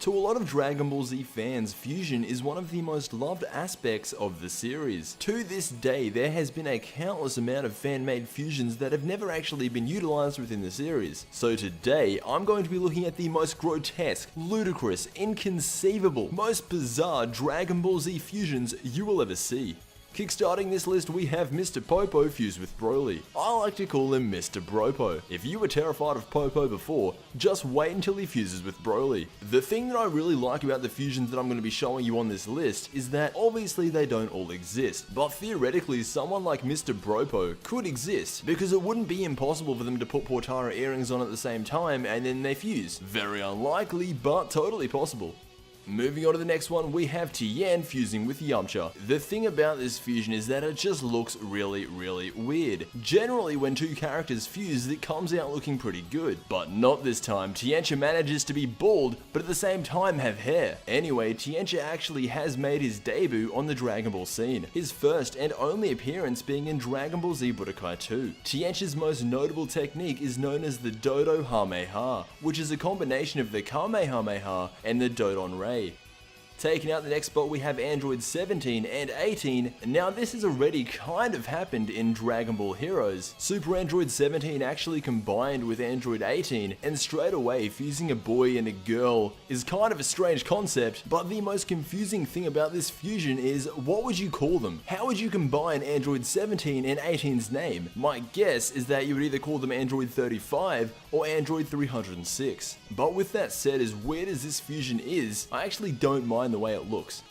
To a lot of Dragon Ball Z fans, fusion is one of the most loved aspects of the series. To this day, there has been a countless amount of fan-made fusions that have never actually been utilized within the series. So today, I'm going to be looking at the most grotesque, ludicrous, inconceivable, most bizarre Dragon Ball Z fusions you will ever see. Kickstarting this list, we have Mr. Popo fused with Broly. I like to call him Mr. Bropo. If you were terrified of Popo before, just wait until he fuses with Broly. The thing that I really like about the fusions that I'm going to be showing you on this list is that obviously they don't all exist, but theoretically someone like Mr. Bropo could exist, because it wouldn't be impossible for them to put Portara earrings on at the same time and then they fuse. Very unlikely, but totally possible. Moving on to the next one, we have Tien fusing with Yamcha. The thing about this fusion is that it just looks really weird. Generally, when two characters fuse, it comes out looking pretty good, but not this time. Tiencha manages to be bald, but at the same time have hair. Anyway, Tiencha actually has made his debut on the Dragon Ball scene, his first and only appearance being in Dragon Ball Z Budokai 2. Tiencha's most notable technique is known as the Dodo Hameha, which is a combination of the Kamehameha and the Dodon Ray. Taking out the next spot, we have Android 17 and 18. Now this has already kind of happened in Dragon Ball Heroes. Super Android 17 actually combined with Android 18, and straight away fusing a boy and a girl is kind of a strange concept, but the most confusing thing about this fusion is, what would you call them? How would you combine Android 17 and 18's name? My guess is that you would either call them Android 35 or Android 306. But with that said, as weird as this fusion is, I actually don't mind the way it looks.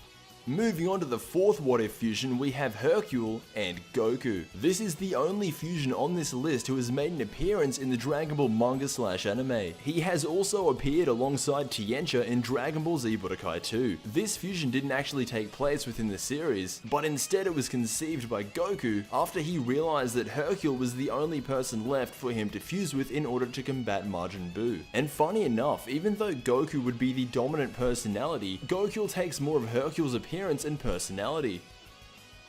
Moving on to the fourth What If fusion, we have Hercule and Goku. This is the only fusion on this list who has made an appearance in the Dragon Ball manga/anime. He has also appeared alongside Tiencha in Dragon Ball Z Budokai 2. This fusion didn't actually take place within the series, but instead it was conceived by Goku after he realized that Hercule was the only person left for him to fuse with in order to combat Majin Buu. And funny enough, even though Goku would be the dominant personality, Goku takes more of Hercule's appearance and personality.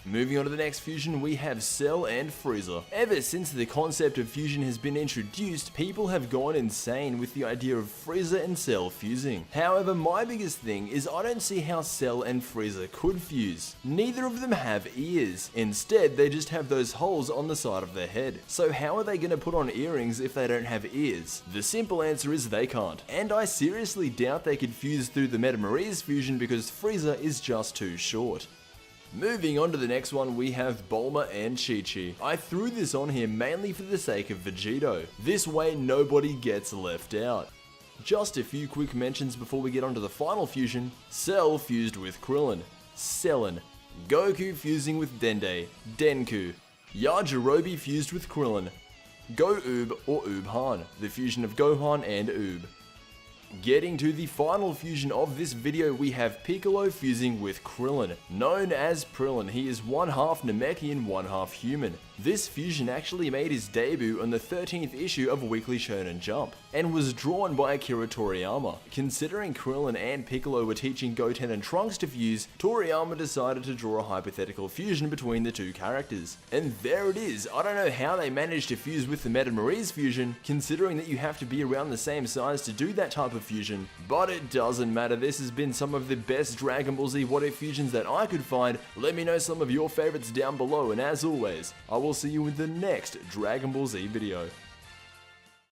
Moving on to the next fusion, we have Cell and Frieza. Ever since the concept of fusion has been introduced, people have gone insane with the idea of Frieza and Cell fusing. However, my biggest thing is I don't see how Cell and Frieza could fuse. Neither of them have ears. Instead, they just have those holes on the side of their head. So how are they going to put on earrings if they don't have ears? The simple answer is they can't. And I seriously doubt they could fuse through the Metamories fusion because Frieza is just too short. Moving on to the next one, we have Bulma and Chi-Chi. I threw this on here mainly for the sake of Vegito. This way nobody gets left out. Just a few quick mentions before we get onto the final fusion. Cell fused with Krillin, Cellin. Goku fusing with Dende, Denku. Yajirobe fused with Krillin. Go-Oob or Oob-Han, the fusion of Gohan and Oob. Getting to the final fusion of this video, we have Piccolo fusing with Krillin. Known as Krillin, he is one half Namekian, one half human. This fusion actually made his debut on the 13th issue of Weekly Shonen Jump, and was drawn by Akira Toriyama. Considering Krillin and Piccolo were teaching Goten and Trunks to fuse, Toriyama decided to draw a hypothetical fusion between the two characters. And there it is. I don't know how they managed to fuse with the Metamories fusion, considering that you have to be around the same size to do that type of fusion, but it doesn't matter. This has been some of the best Dragon Ball Z What If fusions that I could find. Let me know some of your favorites down below, and as always, I will see you in the next Dragon Ball Z video.